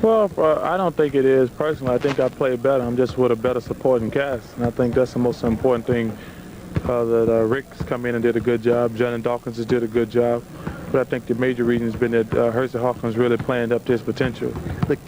Well, I don't think it is. Personally, I think I play better. I'm just with a better supporting cast, and I think that's the most important thing. That Rick's come in and did a good job. John and Dawkins has did a good job. But I think the major reason has been that Hersey Hawkins really playing up to his potential.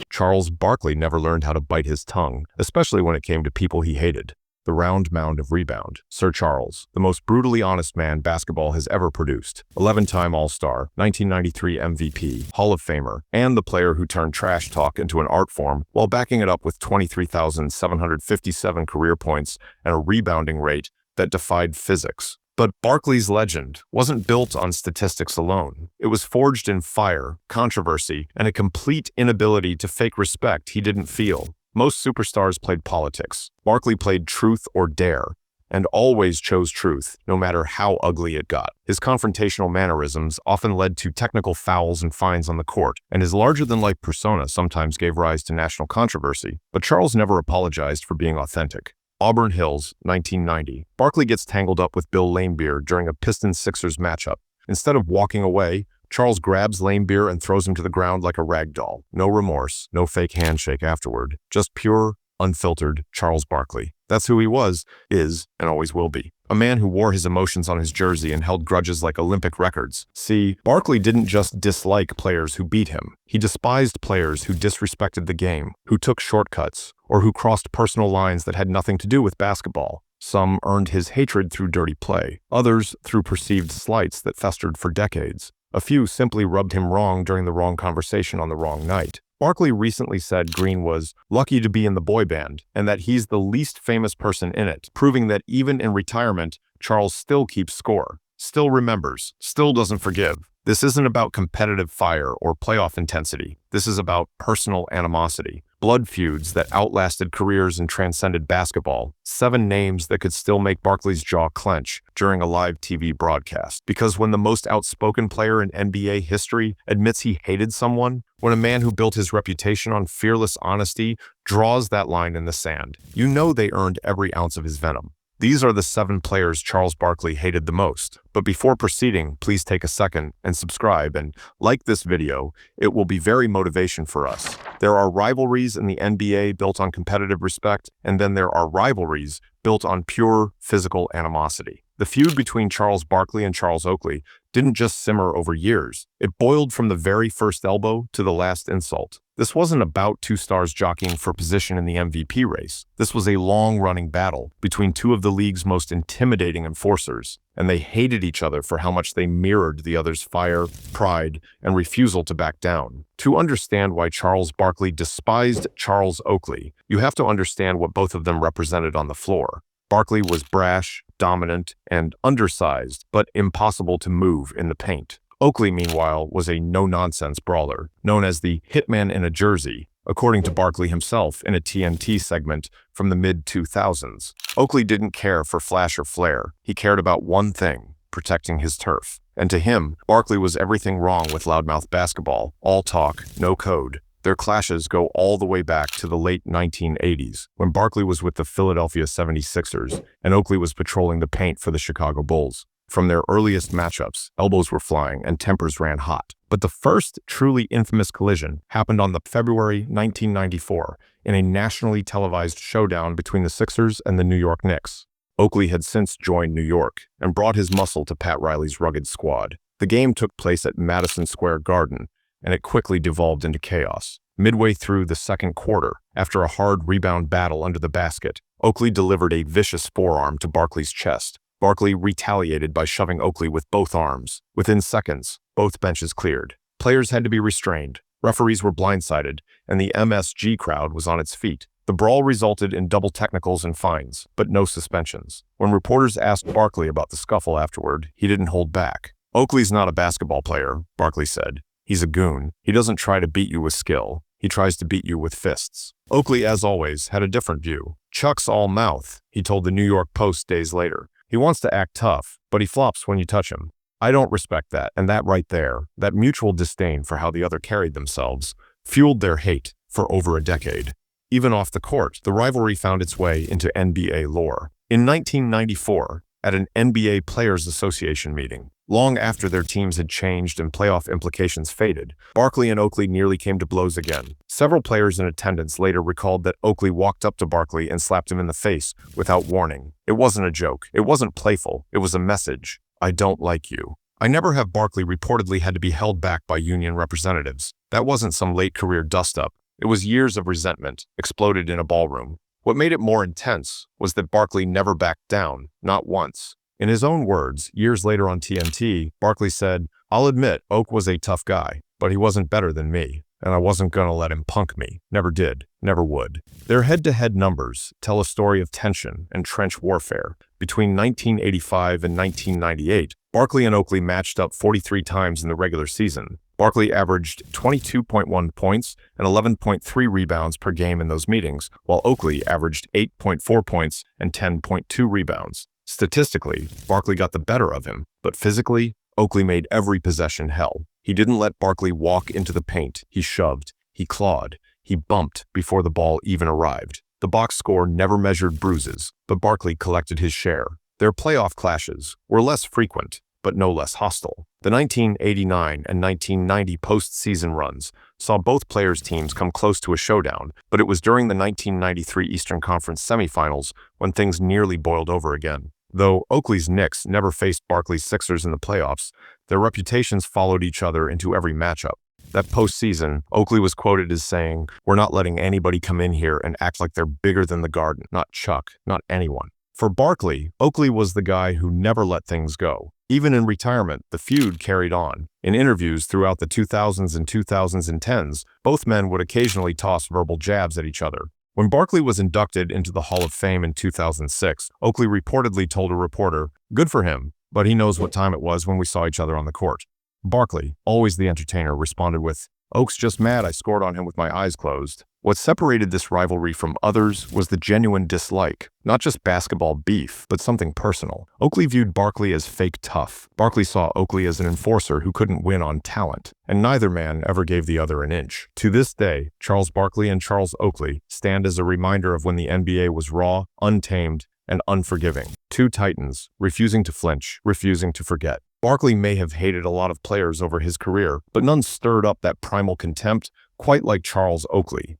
Charles Barkley never learned how to bite his tongue, especially when it came to people he hated. The round mound of rebound. Sir Charles, the most brutally honest man basketball has ever produced. 11-time All-Star, 1993 MVP, Hall of Famer, and the player who turned trash talk into an art form while backing it up with 23,757 career points and a rebounding rate that defied physics. But Barkley's legend wasn't built on statistics alone. It was forged in fire, controversy, and a complete inability to fake respect he didn't feel. Most superstars played politics. Barkley played truth or dare, and always chose truth, no matter how ugly it got. His confrontational mannerisms often led to technical fouls and fines on the court, and his larger-than-life persona sometimes gave rise to national controversy. But Charles never apologized for being authentic. Auburn Hills, 1990. Barkley gets tangled up with Bill Laimbeer during a Pistons-Sixers matchup. Instead of walking away, Charles grabs Laimbeer and throws him to the ground like a rag doll. No remorse, no fake handshake afterward. Just pure, unfiltered Charles Barkley. That's who he was, is, and always will be. A man who wore his emotions on his jersey and held grudges like Olympic records. See, Barkley didn't just dislike players who beat him. He despised players who disrespected the game, who took shortcuts, or who crossed personal lines that had nothing to do with basketball. Some earned his hatred through dirty play. Others through perceived slights that festered for decades. A few simply rubbed him wrong during the wrong conversation on the wrong night. Barkley recently said Green was lucky to be in the boy band and that he's the least famous person in it, proving that even in retirement, Charles still keeps score, still remembers, still doesn't forgive. This isn't about competitive fire or playoff intensity. This is about personal animosity. Blood feuds that outlasted careers and transcended basketball. 7 names that could still make Barkley's jaw clench during a live TV broadcast. Because when the most outspoken player in NBA history admits he hated someone, when a man who built his reputation on fearless honesty draws that line in the sand, you know they earned every ounce of his venom. These are the 7 players Charles Barkley hated the most. But before proceeding, please take a second and subscribe and like this video. It will be very motivation for us. There are rivalries in the NBA built on competitive respect, and then there are rivalries built on pure physical animosity. The feud between Charles Barkley and Charles Oakley didn't just simmer over years. It boiled from the very first elbow to the last insult. This wasn't about 2 stars jockeying for position in the MVP race. This was a long-running battle between 2 of the league's most intimidating enforcers, and they hated each other for how much they mirrored the other's fire, pride, and refusal to back down. To understand why Charles Barkley despised Charles Oakley, you have to understand what both of them represented on the floor. Barkley was brash, dominant, and undersized, but impossible to move in the paint. Oakley, meanwhile, was a no-nonsense brawler, known as the hitman in a jersey, according to Barkley himself in a TNT segment from the mid-2000s. Oakley didn't care for flash or flair. He cared about one thing: protecting his turf. And to him, Barkley was everything wrong with loudmouth basketball. All talk, no code. Their clashes go all the way back to the late 1980s, when Barkley was with the Philadelphia 76ers and Oakley was patrolling the paint for the Chicago Bulls. From their earliest matchups, elbows were flying and tempers ran hot. But the first truly infamous collision happened on the February 1994 in a nationally televised showdown between the Sixers and the New York Knicks. Oakley had since joined New York and brought his muscle to Pat Riley's rugged squad. The game took place at Madison Square Garden, and it quickly devolved into chaos. Midway through the second quarter, after a hard rebound battle under the basket, Oakley delivered a vicious forearm to Barkley's chest. Barkley retaliated by shoving Oakley with both arms. Within seconds, both benches cleared. Players had to be restrained, referees were blindsided, and the MSG crowd was on its feet. The brawl resulted in double technicals and fines, but no suspensions. When reporters asked Barkley about the scuffle afterward, he didn't hold back. "Oakley's not a basketball player," Barkley said. "He's a goon. He doesn't try to beat you with skill. He tries to beat you with fists." Oakley, as always, had a different view. "Chuck's all mouth," he told the New York Post days later. "He wants to act tough, but he flops when you touch him. I don't respect that, and that right there, that mutual disdain for how the other carried themselves, fueled their hate for over a decade. Even off the court, the rivalry found its way into NBA lore. In 1994, at an NBA Players Association meeting, Long after their teams had changed and playoff implications faded, Barkley and Oakley nearly came to blows again. Several players in attendance later recalled that Oakley walked up to Barkley and slapped him in the face without warning. It wasn't a joke. It wasn't playful. It was a message. I don't like you. I never have Barkley reportedly had to be held back by union representatives. That wasn't some late career dust-up. It was years of resentment, exploded in a ballroom. What made it more intense was that Barkley never backed down, not once. In his own words, years later on TNT, Barkley said, "I'll admit Oak was a tough guy, but he wasn't better than me, and I wasn't gonna let him punk me. Never did, never would." Their head-to-head numbers tell a story of tension and trench warfare. Between 1985 and 1998, Barkley and Oakley matched up 43 times in the regular season. Barkley averaged 22.1 points and 11.3 rebounds per game in those meetings, while Oakley averaged 8.4 points and 10.2 rebounds. Statistically, Barkley got the better of him, but physically, Oakley made every possession hell. He didn't let Barkley walk into the paint. He shoved, he clawed, he bumped before the ball even arrived. The box score never measured bruises, but Barkley collected his share. Their playoff clashes were less frequent, but no less hostile. The 1989 and 1990 postseason runs saw both players' teams come close to a showdown, but it was during the 1993 Eastern Conference semifinals when things nearly boiled over again. Though Oakley's Knicks never faced Barkley's Sixers in the playoffs, their reputations followed each other into every matchup. That postseason, Oakley was quoted as saying, "We're not letting anybody come in here and act like they're bigger than the Garden. Not Chuck, not anyone." For Barkley, Oakley was the guy who never let things go. Even in retirement, the feud carried on. In interviews throughout the 2000s and 2010s, both men would occasionally toss verbal jabs at each other. When Barkley was inducted into the Hall of Fame in 2006, Oakley reportedly told a reporter, "Good for him, but he knows what time it was when we saw each other on the court." Barkley, always the entertainer, responded with, "Oak's just mad I scored on him with my eyes closed." What separated this rivalry from others was the genuine dislike, not just basketball beef, but something personal. Oakley viewed Barkley as fake tough. Barkley saw Oakley as an enforcer who couldn't win on talent, and neither man ever gave the other an inch. To this day, Charles Barkley and Charles Oakley stand as a reminder of when the NBA was raw, untamed, and unforgiving. Two titans, refusing to flinch, refusing to forget. Barkley may have hated a lot of players over his career, but none stirred up that primal contempt quite like Charles Oakley.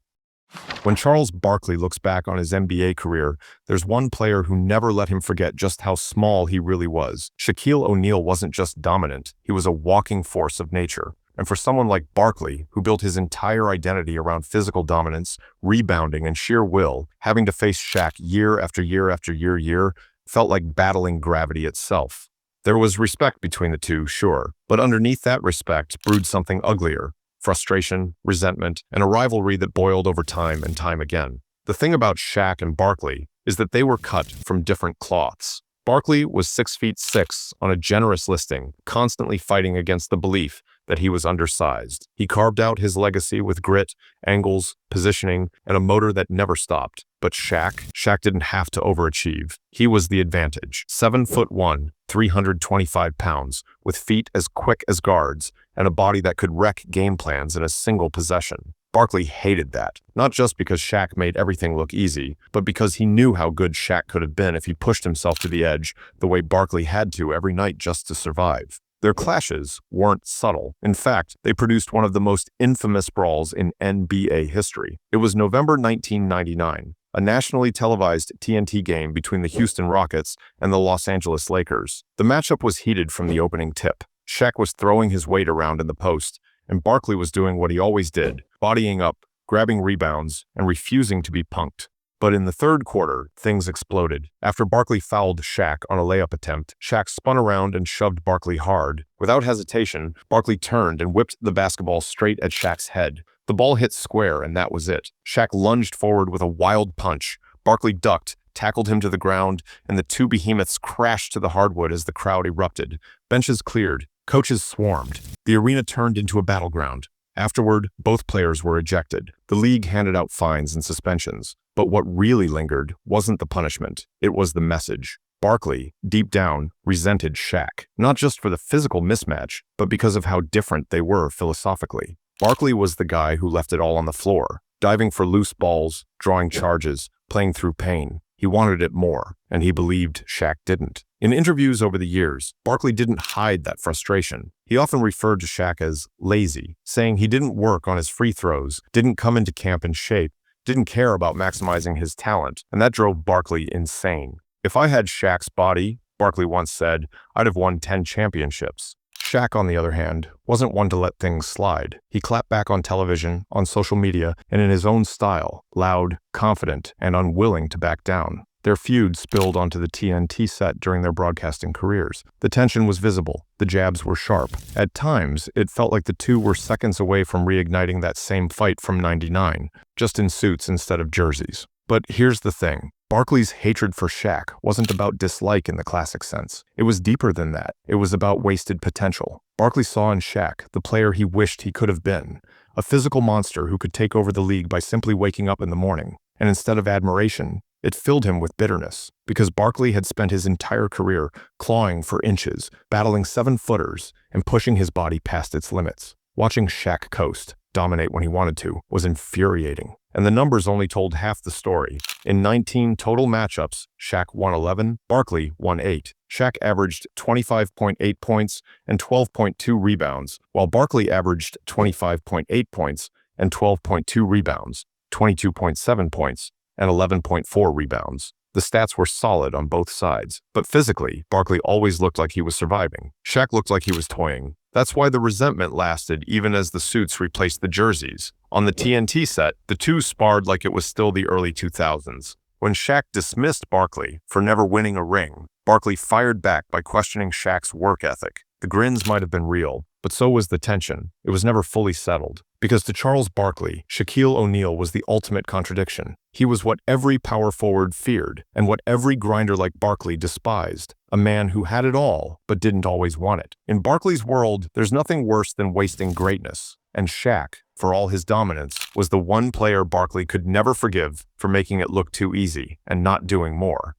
When Charles Barkley looks back on his NBA career, there's one player who never let him forget just how small he really was. Shaquille O'Neal wasn't just dominant, he was a walking force of nature. And for someone like Barkley, who built his entire identity around physical dominance, rebounding, and sheer will, having to face Shaq year after year after year felt like battling gravity itself. There was respect between the two, sure, but underneath that respect brewed something uglier. Frustration, resentment, and a rivalry that boiled over time and time again. The thing about Shaq and Barkley is that they were cut from different cloths. Barkley was 6'6" on a generous listing, constantly fighting against the belief that he was undersized. He carved out his legacy with grit, angles, positioning, and a motor that never stopped. But Shaq didn't have to overachieve. He was the advantage. 7'1", 325 pounds, with feet as quick as guards, and a body that could wreck game plans in a single possession. Barkley hated that, not just because Shaq made everything look easy, but because he knew how good Shaq could have been if he pushed himself to the edge the way Barkley had to every night just to survive. Their clashes weren't subtle. In fact, they produced one of the most infamous brawls in NBA history. It was November 1999, a nationally televised TNT game between the Houston Rockets and the Los Angeles Lakers. The matchup was heated from the opening tip. Shaq was throwing his weight around in the post, and Barkley was doing what he always did, bodying up, grabbing rebounds, and refusing to be punked. But in the third quarter, things exploded. After Barkley fouled Shaq on a layup attempt, Shaq spun around and shoved Barkley hard. Without hesitation, Barkley turned and whipped the basketball straight at Shaq's head. The ball hit square, and that was it. Shaq lunged forward with a wild punch. Barkley ducked, tackled him to the ground, and the two behemoths crashed to the hardwood as the crowd erupted. Benches cleared. Coaches swarmed. The arena turned into a battleground. Afterward, both players were ejected. The league handed out fines and suspensions. But what really lingered wasn't the punishment. It was the message. Barkley, deep down, resented Shaq, not just for the physical mismatch, but because of how different they were philosophically. Barkley was the guy who left it all on the floor, diving for loose balls, drawing charges, playing through pain. He wanted it more, and he believed Shaq didn't. In interviews over the years, Barkley didn't hide that frustration. He often referred to Shaq as lazy, saying he didn't work on his free throws, didn't come into camp in shape, didn't care about maximizing his talent, and that drove Barkley insane. "If I had Shaq's body," Barkley once said, "I'd have won 10 championships." Shaq, on the other hand, wasn't one to let things slide. He clapped back on television, on social media, and in his own style, loud, confident, and unwilling to back down. Their feud spilled onto the TNT set during their broadcasting careers. The tension was visible. The jabs were sharp. At times, it felt like the two were seconds away from reigniting that same fight from '99, just in suits instead of jerseys. But here's the thing. Barkley's hatred for Shaq wasn't about dislike in the classic sense. It was deeper than that. It was about wasted potential. Barkley saw in Shaq the player he wished he could have been, a physical monster who could take over the league by simply waking up in the morning. And instead of admiration, it filled him with bitterness, because Barkley had spent his entire career clawing for inches, battling 7-footers, and pushing his body past its limits. Watching Shaq coast, dominate when he wanted to, was infuriating. And the numbers only told half the story. In 19 total matchups, Shaq won 11, Barkley won 8. Shaq averaged 25.8 points and 12.2 rebounds, while Barkley averaged 25.8 points and 12.2 rebounds, 22.7 points, and 11.4 rebounds. The stats were solid on both sides, but physically, Barkley always looked like he was surviving. Shaq looked like he was toying. That's why the resentment lasted even as the suits replaced the jerseys. On the TNT set, the two sparred like it was still the early 2000s. When Shaq dismissed Barkley for never winning a ring, Barkley fired back by questioning Shaq's work ethic. The grins might have been real, but so was the tension. It was never fully settled. Because to Charles Barkley, Shaquille O'Neal was the ultimate contradiction. He was what every power forward feared, and what every grinder like Barkley despised. A man who had it all, but didn't always want it. In Barkley's world, there's nothing worse than wasting greatness. And Shaq, for all his dominance, was the one player Barkley could never forgive for making it look too easy and not doing more.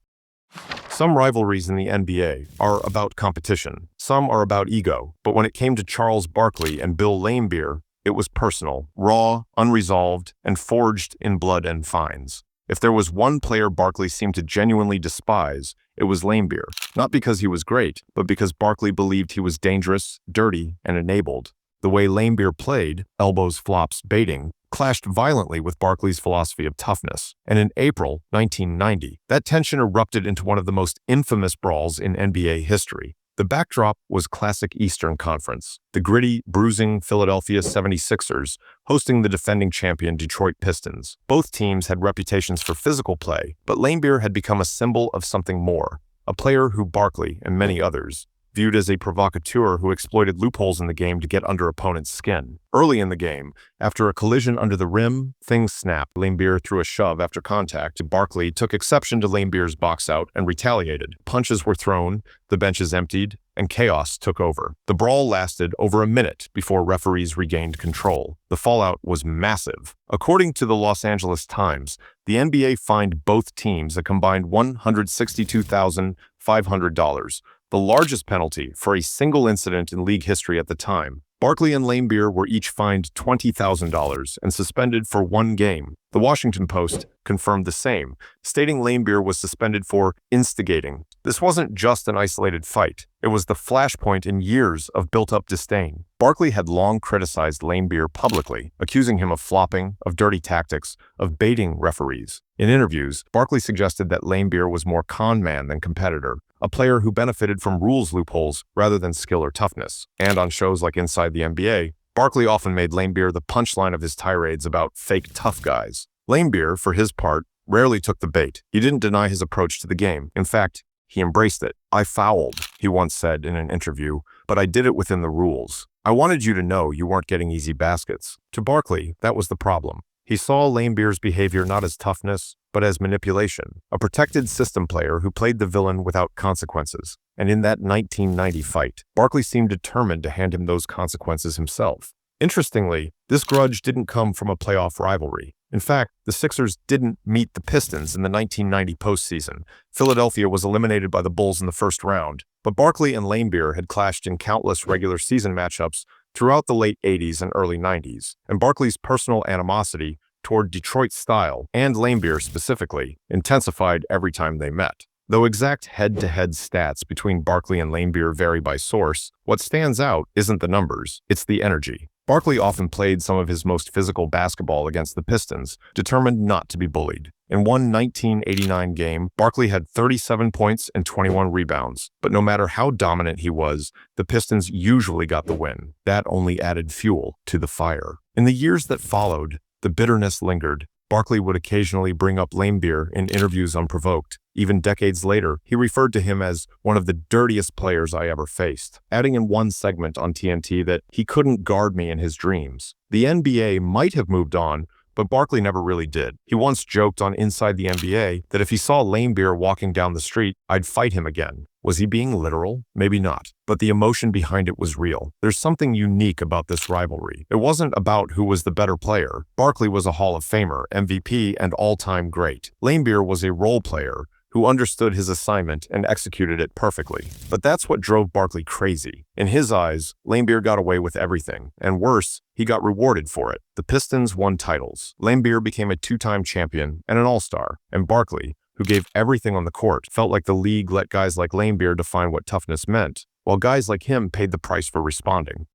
Some rivalries in the NBA are about competition. Some are about ego. But when it came to Charles Barkley and Bill Laimbeer, it was personal, raw, unresolved, and forged in blood and fines. If there was one player Barkley seemed to genuinely despise, it was Laimbeer. Not because he was great, but because Barkley believed he was dangerous, dirty, and enabled. The way Laimbeer played, elbows, flops, baiting, clashed violently with Barkley's philosophy of toughness. And in April 1990, that tension erupted into one of the most infamous brawls in NBA history. The backdrop was classic Eastern Conference, the gritty, bruising Philadelphia 76ers hosting the defending champion Detroit Pistons. Both teams had reputations for physical play, but Laimbeer had become a symbol of something more, a player who Barkley and many others viewed as a provocateur who exploited loopholes in the game to get under opponents' skin. Early in the game, after a collision under the rim, things snapped. Laimbeer threw a shove after contact. Barkley took exception to Laimbeer's box out and retaliated. Punches were thrown, the benches emptied, and chaos took over. The brawl lasted over a minute before referees regained control. The fallout was massive. According to the Los Angeles Times, the NBA fined both teams a combined $162,500, the largest penalty for a single incident in league history at the time. Barkley and Laimbeer were each fined $20,000 and suspended for 1 game. The Washington Post confirmed the same, stating Laimbeer was suspended for instigating. This wasn't just an isolated fight. It was the flashpoint in years of built-up disdain. Barkley had long criticized Laimbeer publicly, accusing him of flopping, of dirty tactics, of baiting referees. In interviews, Barkley suggested that Laimbeer was more con man than competitor, a player who benefited from rules loopholes rather than skill or toughness. And on shows like Inside the NBA, Barkley often made Laimbeer the punchline of his tirades about fake tough guys. Laimbeer, for his part, rarely took the bait. He didn't deny his approach to the game. In fact, he embraced it. "I fouled," he once said in an interview, "but I did it within the rules. I wanted you to know you weren't getting easy baskets." To Barkley, that was the problem. He saw Laimbeer's behavior not as toughness, but as manipulation, a protected system player who played the villain without consequences. And in that 1990 fight, Barkley seemed determined to hand him those consequences himself. Interestingly, this grudge didn't come from a playoff rivalry. In fact, the Sixers didn't meet the Pistons in the 1990 postseason. Philadelphia was eliminated by the Bulls in the first round, but Barkley and Laimbeer had clashed in countless regular season matchups throughout the late 80s and early 90s, and Barkley's personal animosity toward Detroit's style, and Laimbeer specifically, intensified every time they met. Though exact head-to-head stats between Barkley and Laimbeer vary by source, what stands out isn't the numbers, it's the energy. Barkley often played some of his most physical basketball against the Pistons, determined not to be bullied. In one 1989 game, Barkley had 37 points and 21 rebounds, but no matter how dominant he was, the Pistons usually got the win. That only added fuel to the fire. In the years that followed, the bitterness lingered. Barkley would occasionally bring up Laimbeer in interviews unprovoked. Even decades later, he referred to him as one of the dirtiest players I ever faced, adding in one segment on TNT that he couldn't guard me in his dreams. The NBA might have moved on, but Barkley never really did. He once joked on Inside the NBA that if he saw Laimbeer walking down the street, I'd fight him again. Was he being literal? Maybe not. But the emotion behind it was real. There's something unique about this rivalry. It wasn't about who was the better player. Barkley was a Hall of Famer, MVP, and all-time great. Laimbeer was a role player who understood his assignment and executed it perfectly. But that's what drove Barkley crazy. In his eyes, Laimbeer got away with everything, and worse, he got rewarded for it. The Pistons won titles. Laimbeer became a two-time champion and an all-star, and Barkley, who gave everything on the court, felt like the league let guys like Laimbeer define what toughness meant, while guys like him paid the price for responding.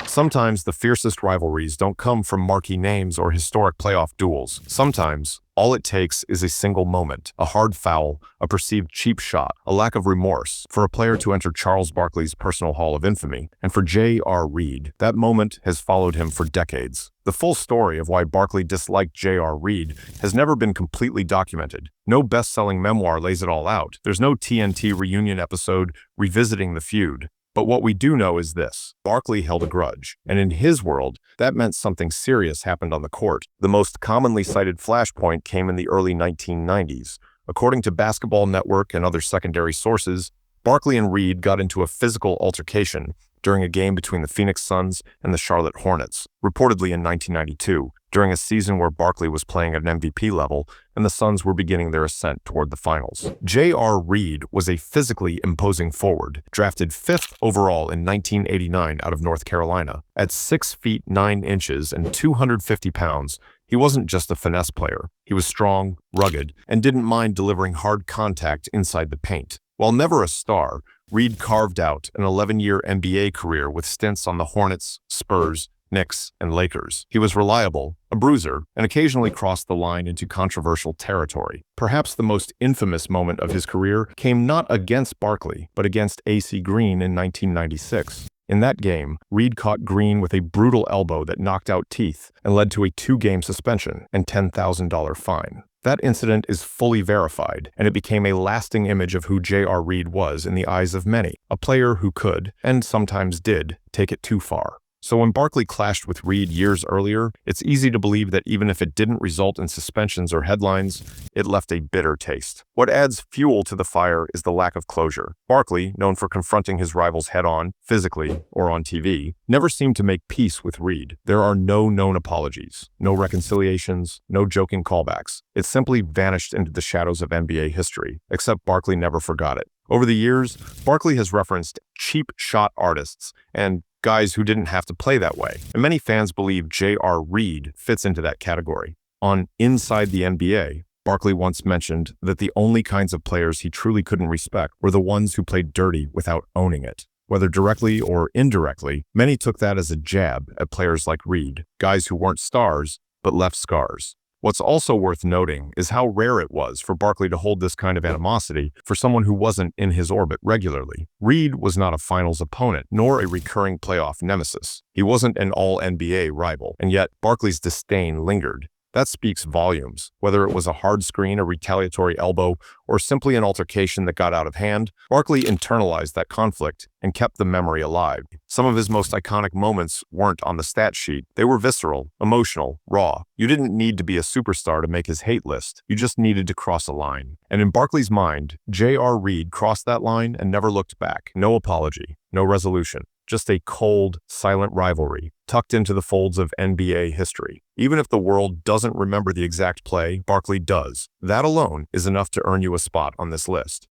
Sometimes the fiercest rivalries don't come from marquee names or historic playoff duels. Sometimes, all it takes is a single moment, a hard foul, a perceived cheap shot, a lack of remorse, for a player to enter Charles Barkley's personal hall of infamy. And for JR Reid, that moment has followed him for decades. The full story of why Barkley disliked JR Reid has never been completely documented. No best-selling memoir lays it all out. There's no TNT reunion episode revisiting the feud. But what we do know is this: Barkley held a grudge, and in his world, that meant something serious happened on the court. The most commonly cited flashpoint came in the early 1990s. According to Basketball Network and other secondary sources, Barkley and Reid got into a physical altercation during a game between the Phoenix Suns and the Charlotte Hornets, reportedly in 1992, during a season where Barkley was playing at an MVP level and the Suns were beginning their ascent toward the finals. JR Reid was a physically imposing forward, drafted 5th overall in 1989 out of North Carolina. At 6 feet 9 inches and 250 pounds, he wasn't just a finesse player. He was strong, rugged, and didn't mind delivering hard contact inside the paint. While never a star, Reid carved out an 11-year NBA career with stints on the Hornets, Spurs, Knicks, and Lakers. He was reliable, a bruiser, and occasionally crossed the line into controversial territory. Perhaps the most infamous moment of his career came not against Barkley, but against AC Green in 1996. In that game, Reid caught Green with a brutal elbow that knocked out teeth and led to a 2-game suspension and $10,000 fine. That incident is fully verified, and it became a lasting image of who JR Reid was in the eyes of many, a player who could, and sometimes did, take it too far. So when Barkley clashed with Reid years earlier, it's easy to believe that even if it didn't result in suspensions or headlines, it left a bitter taste. What adds fuel to the fire is the lack of closure. Barkley, known for confronting his rivals head-on, physically, or on TV, never seemed to make peace with Reid. There are no known apologies, no reconciliations, no joking callbacks. It simply vanished into the shadows of NBA history, except Barkley never forgot it. Over the years, Barkley has referenced cheap shot artists and guys who didn't have to play that way, and many fans believe JR Reid fits into that category. On Inside the NBA, Barkley once mentioned that the only kinds of players he truly couldn't respect were the ones who played dirty without owning it. Whether directly or indirectly, many took that as a jab at players like Reid, guys who weren't stars, but left scars. What's also worth noting is how rare it was for Barkley to hold this kind of animosity for someone who wasn't in his orbit regularly. Reid was not a finals opponent, nor a recurring playoff nemesis. He wasn't an all-NBA rival, and yet Barkley's disdain lingered. That speaks volumes. Whether it was a hard screen, a retaliatory elbow, or simply an altercation that got out of hand, Barkley internalized that conflict and kept the memory alive. Some of his most iconic moments weren't on the stat sheet. They were visceral, emotional, raw. You didn't need to be a superstar to make his hate list. You just needed to cross a line. And in Barkley's mind, JR Reid crossed that line and never looked back. No apology, no resolution. Just a cold, silent rivalry, tucked into the folds of NBA history. Even if the world doesn't remember the exact play, Barkley does. That alone is enough to earn you a spot on this list.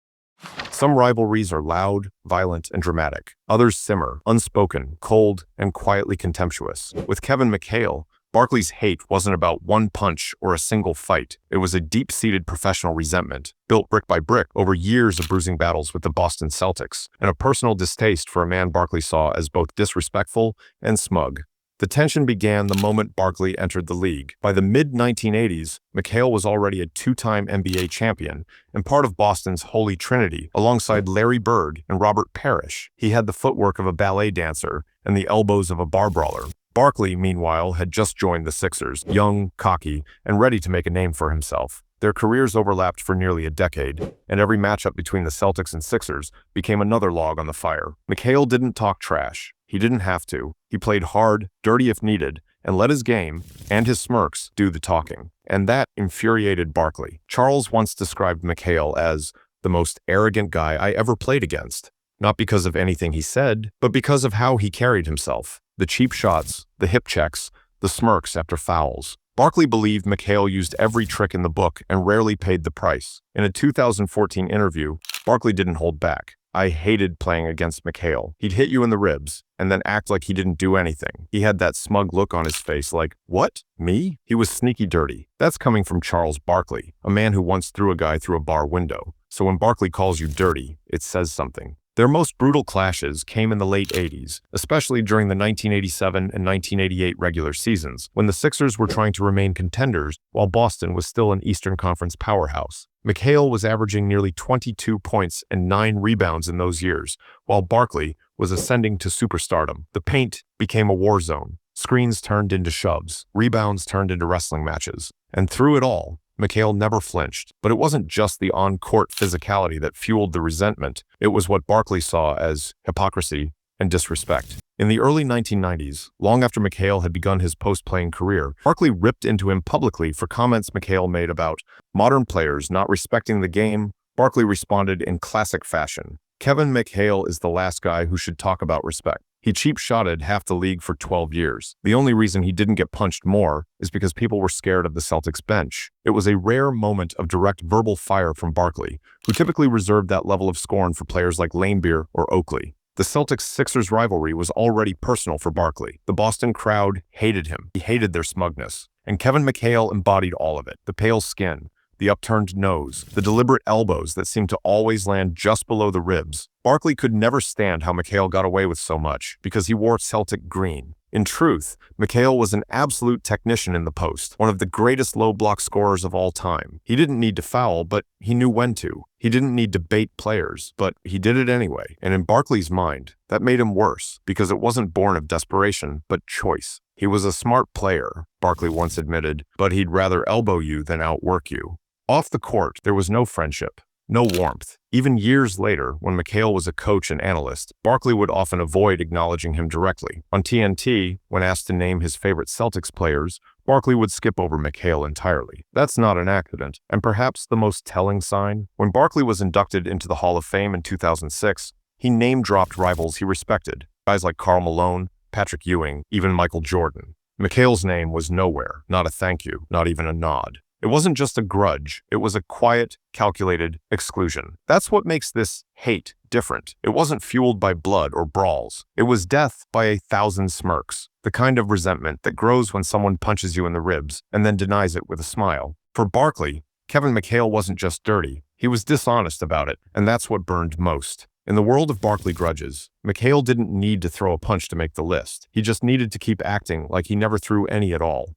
Some rivalries are loud, violent, and dramatic. Others simmer, unspoken, cold, and quietly contemptuous. With Kevin McHale, Barkley's hate wasn't about one punch or a single fight. It was a deep-seated professional resentment, built brick by brick over years of bruising battles with the Boston Celtics, and a personal distaste for a man Barkley saw as both disrespectful and smug. The tension began the moment Barkley entered the league. By the mid-1980s, McHale was already a two-time NBA champion and part of Boston's Holy Trinity, alongside Larry Bird and Robert Parrish. He had the footwork of a ballet dancer and the elbows of a bar brawler. Barkley, meanwhile, had just joined the Sixers, young, cocky, and ready to make a name for himself. Their careers overlapped for nearly a decade, and every matchup between the Celtics and Sixers became another log on the fire. McHale didn't talk trash. He didn't have to. He played hard, dirty if needed, and let his game and his smirks do the talking. And that infuriated Barkley. Charles once described McHale as the most arrogant guy I ever played against. Not because of anything he said, but because of how he carried himself. The cheap shots, the hip checks, the smirks after fouls. Barkley believed McHale used every trick in the book and rarely paid the price. In a 2014 interview, Barkley didn't hold back. I hated playing against McHale. He'd hit you in the ribs and then act like he didn't do anything. He had that smug look on his face like, what? Me? He was sneaky dirty. That's coming from Charles Barkley, a man who once threw a guy through a bar window. So when Barkley calls you dirty, it says something. Their most brutal clashes came in the late 80s, especially during the 1987 and 1988 regular seasons, when the Sixers were trying to remain contenders while Boston was still an Eastern Conference powerhouse. McHale was averaging nearly 22 points and 9 rebounds in those years, while Barkley was ascending to superstardom. The paint became a war zone. Screens turned into shoves. Rebounds turned into wrestling matches. And through it all, McHale never flinched. But it wasn't just the on-court physicality that fueled the resentment. It was what Barkley saw as hypocrisy and disrespect. In the early 1990s, long after McHale had begun his post-playing career, Barkley ripped into him publicly for comments McHale made about modern players not respecting the game. Barkley responded in classic fashion. Kevin McHale is the last guy who should talk about respect. He cheap-shotted half the league for 12 years. The only reason he didn't get punched more is because people were scared of the Celtics bench. It was a rare moment of direct verbal fire from Barkley, who typically reserved that level of scorn for players like Laimbeer or Oakley. The Celtics-Sixers rivalry was already personal for Barkley. The Boston crowd hated him. He hated their smugness. And Kevin McHale embodied all of it. The pale skin, the upturned nose, the deliberate elbows that seemed to always land just below the ribs. Barkley could never stand how McHale got away with so much, because he wore Celtic green. In truth, McHale was an absolute technician in the post, one of the greatest low-block scorers of all time. He didn't need to foul, but he knew when to. He didn't need to bait players, but he did it anyway. And in Barkley's mind, that made him worse, because it wasn't born of desperation, but choice. He was a smart player, Barkley once admitted, but he'd rather elbow you than outwork you. Off the court, there was no friendship, no warmth. Even years later, when McHale was a coach and analyst, Barkley would often avoid acknowledging him directly. On TNT, when asked to name his favorite Celtics players, Barkley would skip over McHale entirely. That's not an accident, and perhaps the most telling sign. When Barkley was inducted into the Hall of Fame in 2006, he name-dropped rivals he respected, guys like Karl Malone, Patrick Ewing, even Michael Jordan. McHale's name was nowhere, not a thank you, not even a nod. It wasn't just a grudge, it was a quiet, calculated exclusion. That's what makes this hate different. It wasn't fueled by blood or brawls. It was death by 1,000 smirks, the kind of resentment that grows when someone punches you in the ribs and then denies it with a smile. For Barkley, Kevin McHale wasn't just dirty, he was dishonest about it, and that's what burned most. In the world of Barkley grudges, McHale didn't need to throw a punch to make the list. He just needed to keep acting like he never threw any at all.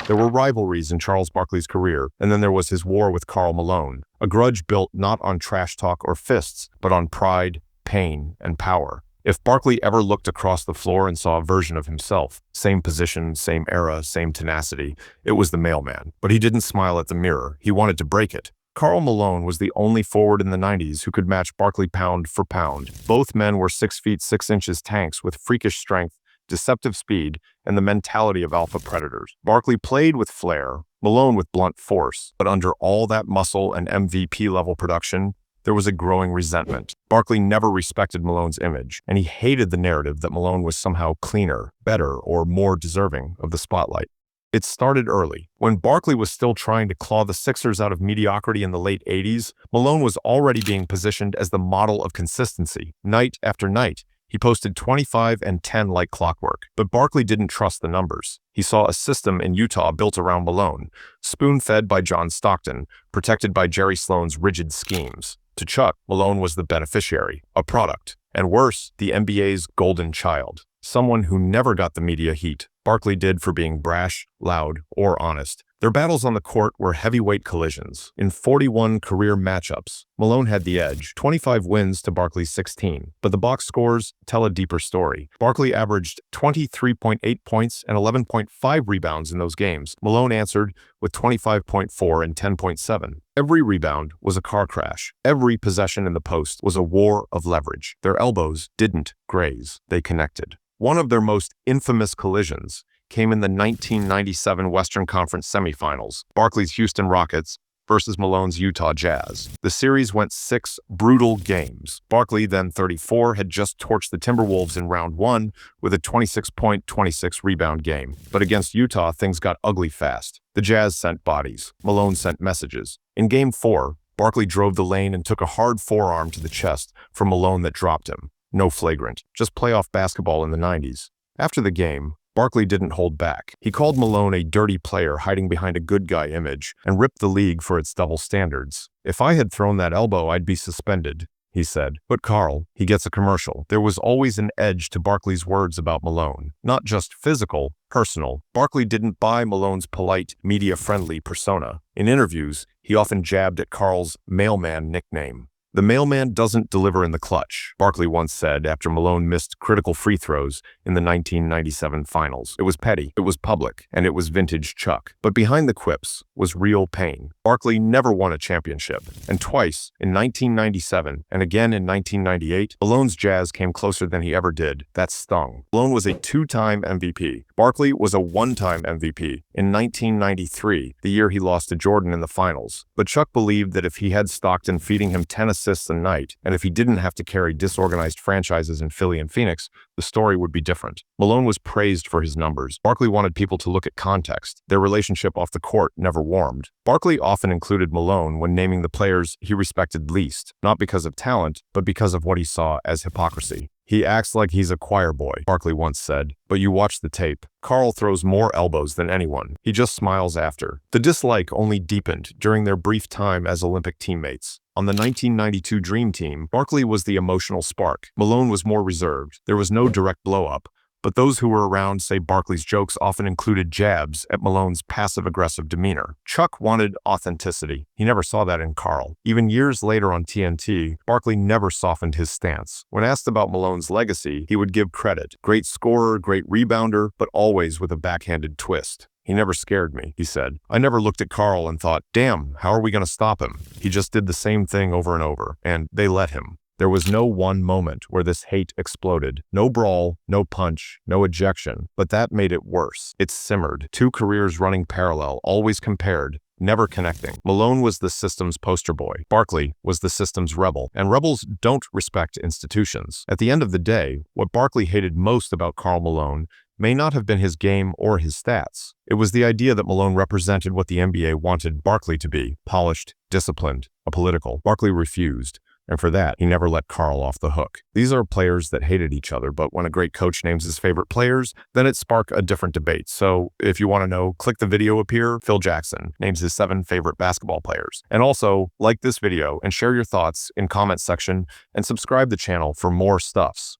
There were rivalries in Charles Barkley's career, and then there was his war with Karl Malone, a grudge built not on trash talk or fists, but on pride, pain, and power. If Barkley ever looked across the floor and saw a version of himself, same position, same era, same tenacity, it was the mailman. But he didn't smile at the mirror, he wanted to break it. Karl Malone was the only forward in the 90s who could match Barkley pound for pound. Both men were 6 feet 6 inches tanks with freakish strength, deceptive speed, and the mentality of alpha predators. Barkley played with flair, Malone with blunt force, but under all that muscle and MVP-level production, there was a growing resentment. Barkley never respected Malone's image, and he hated the narrative that Malone was somehow cleaner, better, or more deserving of the spotlight. It started early. When Barkley was still trying to claw the Sixers out of mediocrity in the late 80s, Malone was already being positioned as the model of consistency. Night after night, He posted 25 and 10 like clockwork. But Barkley didn't trust the numbers. He saw a system in Utah built around Malone, spoon-fed by John Stockton, protected by Jerry Sloan's rigid schemes. To Chuck, Malone was the beneficiary, a product, and worse, the NBA's golden child, someone who never got the media heat Barkley did for being brash, loud, or honest. Their battles on the court were heavyweight collisions. In 41 career matchups, Malone had the edge, 25 wins to Barkley's 16. But the box scores tell a deeper story. Barkley averaged 23.8 points and 11.5 rebounds in those games. Malone answered with 25.4 and 10.7. Every rebound was a car crash. Every possession in the post was a war of leverage. Their elbows didn't graze, they connected. One of their most infamous collisions came in the 1997 Western Conference semifinals, Barkley's Houston Rockets versus Malone's Utah Jazz. The series went 6 brutal games. Barkley, then 34, had just torched the Timberwolves in round 1 with a 26-point, 26-rebound game. But against Utah, things got ugly fast. The Jazz sent bodies. Malone sent messages. In Game 4, Barkley drove the lane and took a hard forearm to the chest from Malone that dropped him. No flagrant, just playoff basketball in the 90s. After the game, Barkley didn't hold back. He called Malone a dirty player hiding behind a good guy image and ripped the league for its double standards. "If I had thrown that elbow, I'd be suspended," he said. But Karl, he gets a commercial. There was always an edge to Barkley's words about Malone. Not just physical, personal. Barkley didn't buy Malone's polite, media-friendly persona. In interviews, he often jabbed at Karl's mailman nickname. "The mailman doesn't deliver in the clutch," Barkley once said after Malone missed critical free throws in the 1997 finals. It was petty, it was public, and it was vintage Chuck. But behind the quips was real pain. Barkley never won a championship, and twice, in 1997 and again in 1998, Malone's Jazz came closer than he ever did. That stung. Malone was a 2-time MVP. Barkley was a 1-time MVP in 1993, the year he lost to Jordan in the finals. But Chuck believed that if he had Stockton feeding him 10 assists a night, and if he didn't have to carry disorganized franchises in Philly and Phoenix, the story would be different. Malone was praised for his numbers. Barkley wanted people to look at context. Their relationship off the court never warmed. Barkley often included Malone when naming the players he respected least, not because of talent, but because of what he saw as hypocrisy. "He acts like he's a choir boy," Barkley once said, "but you watch the tape. Karl throws more elbows than anyone. He just smiles after." The dislike only deepened during their brief time as Olympic teammates. On the 1992 Dream Team, Barkley was the emotional spark. Malone was more reserved. There was no direct blow-up, but those who were around say Barkley's jokes often included jabs at Malone's passive-aggressive demeanor. Chuck wanted authenticity. He never saw that in Karl. Even years later on TNT, Barkley never softened his stance. When asked about Malone's legacy, he would give credit. Great scorer, great rebounder, but always with a backhanded twist. "He never scared me," he said. "I never looked at Karl and thought, damn, how are we going to stop him? He just did the same thing over and over, and they let him." There was no one moment where this hate exploded. No brawl, no punch, no ejection, but that made it worse. It simmered. 2 careers running parallel, always compared, never connecting. Malone was the system's poster boy. Barkley was the system's rebel. And rebels don't respect institutions. At the end of the day, what Barkley hated most about Karl Malone may not have been his game or his stats. It was the idea that Malone represented what the NBA wanted Barkley to be: polished, disciplined, apolitical. Barkley refused. And for that, he never let Karl off the hook. These are players that hated each other, but when a great coach names his favorite players, then it sparks a different debate. So if you want to know, click the video up here. Phil Jackson names his 7 favorite basketball players. And also, like this video and share your thoughts in comment section and subscribe the channel for more stuffs.